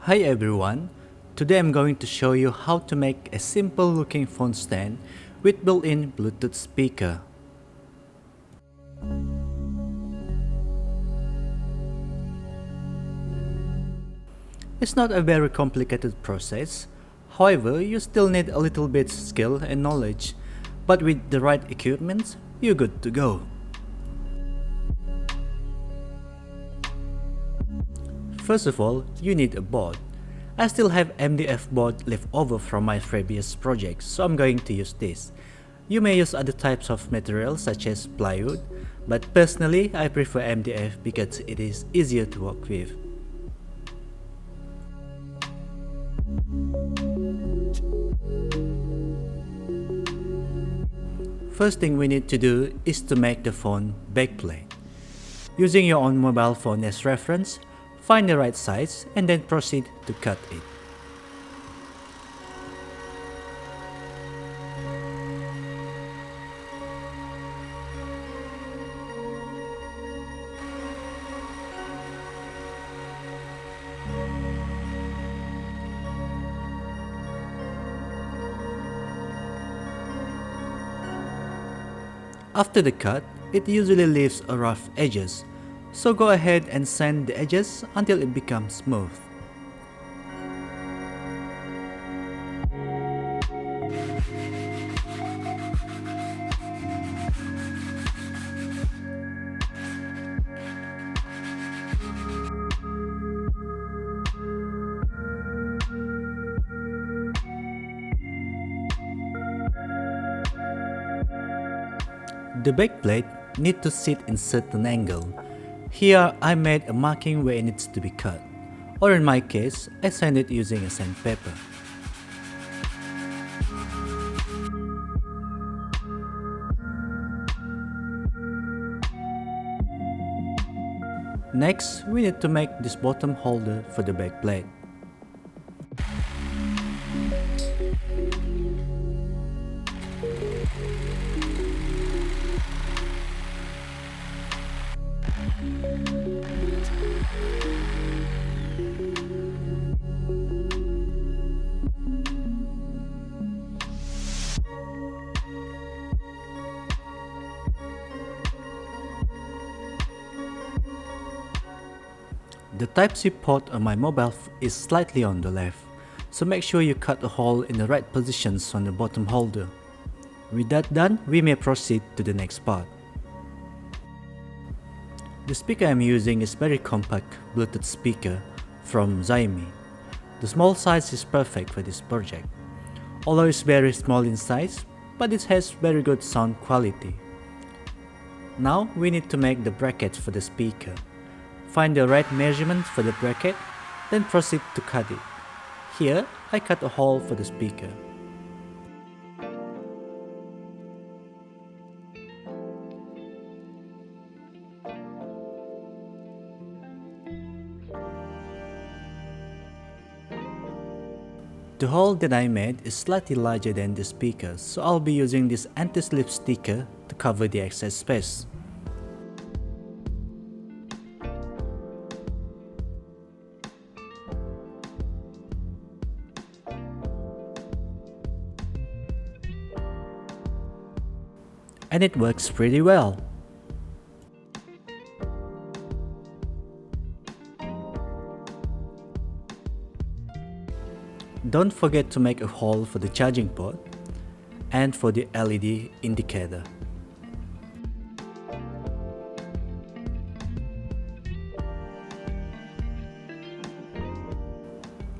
Hi everyone, today I'm going to show you how to make a simple looking phone stand with built-in Bluetooth speaker. It's not a very complicated process, however you still need a little bit skill and knowledge, but with the right equipment, you're good to go. First of all, you need a board. I still have MDF board left over from my previous project, so I'm going to use this. You may use other types of materials such as plywood, but personally I prefer MDF because it is easier to work with. First thing we need to do is to make the phone backplate. Using your own mobile phone as reference, find the right size and then proceed to cut it. After the cut, it usually leaves a rough edges, so go ahead and sand the edges until it becomes smooth. The backplate need to sit in certain angle. Here I made a marking where it needs to be cut, or in my case, I sand it using a sandpaper. Next, we need to make this bottom holder for the backplate. The Type-C port on my mobile is slightly on the left, so make sure you cut a hole in the right positions on the bottom holder. With that done, we may proceed to the next part. The speaker I'm using is very compact Bluetooth speaker from Xiaomi. The small size is perfect for this project. Although it's very small in size, but it has very good sound quality. Now we need to make the bracket for the speaker. Find the right measurement for the bracket, then proceed to cut it. Here, I cut a hole for the speaker. The hole that I made is slightly larger than the speaker, so I'll be using this anti-slip sticker to cover the excess space. And it works pretty well. Don't forget to make a hole for the charging port and for the LED indicator.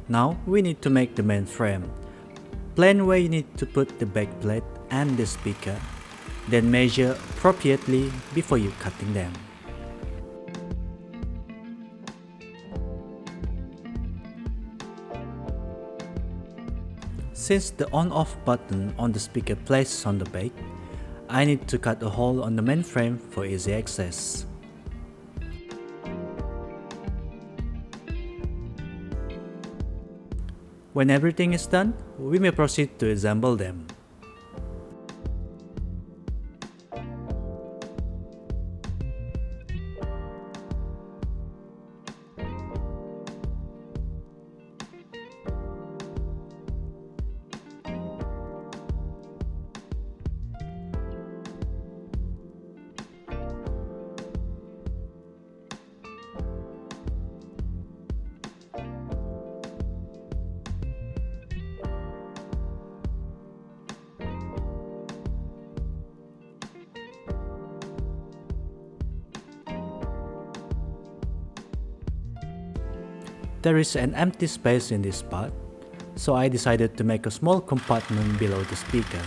Now we need to make the main frame. Plan where you need to put the backplate and the speaker, then measure appropriately before you cutting them. Since the on-off button on the speaker places on the back, I need to cut a hole on the main frame for easy access. When everything is done, we may proceed to assemble them. There is an empty space in this spot, so I decided to make a small compartment below the speaker.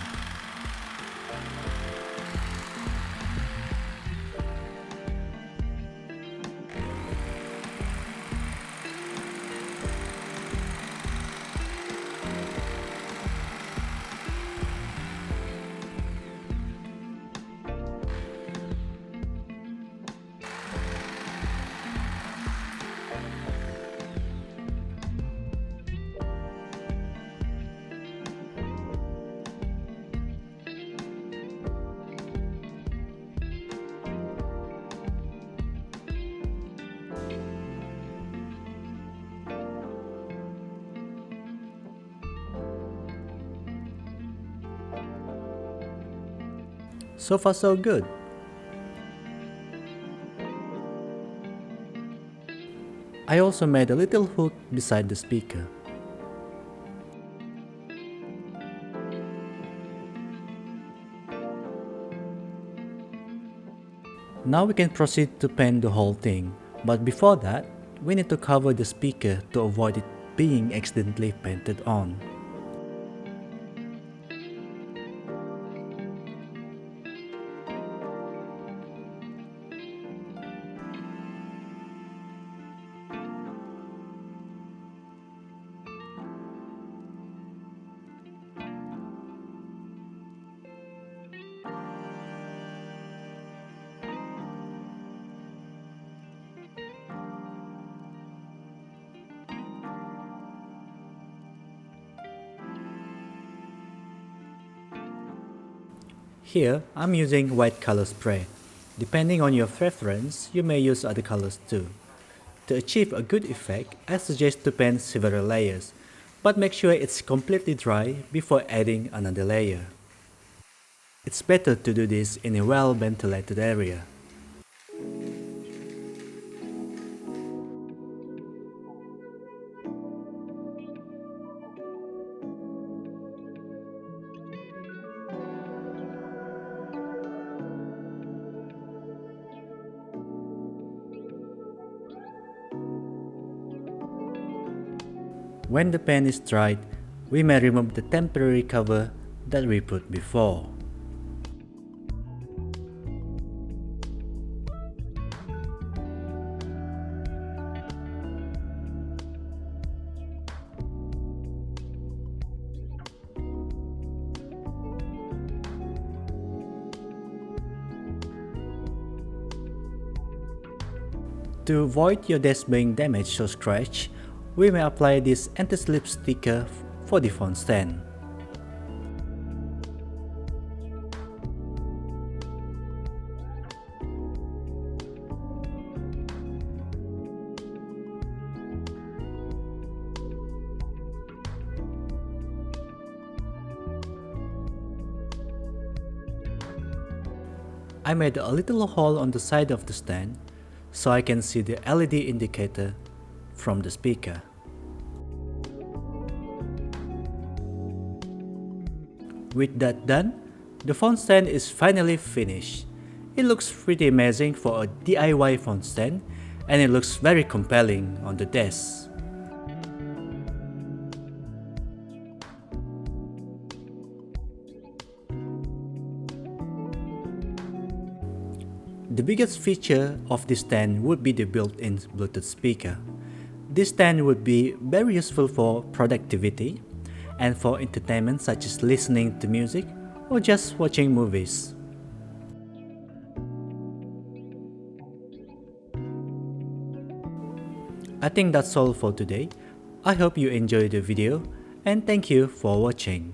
So far so good. I also made a little hook beside the speaker. Now we can proceed to paint the whole thing, but before that, we need to cover the speaker to avoid it being accidentally painted on. Here, I'm using white color spray. Depending on your preference, you may use other colors too. To achieve a good effect, I suggest to paint several layers, but make sure it's completely dry before adding another layer. It's better to do this in a well-ventilated area. When the paint is dried, we may remove the temporary cover that we put before. To avoid your desk being damaged or scratched, we may apply this anti-slip sticker for the phone stand. I made a little hole on the side of the stand so I can see the LED indicator from the speaker. With that done, the phone stand is finally finished. It looks pretty amazing for a DIY phone stand, and it looks very compelling on the desk. The biggest feature of this stand would be the built-in Bluetooth speaker. This stand would be very useful for productivity and for entertainment such as listening to music or just watching movies. I think that's all for today. I hope you enjoyed the video and thank you for watching.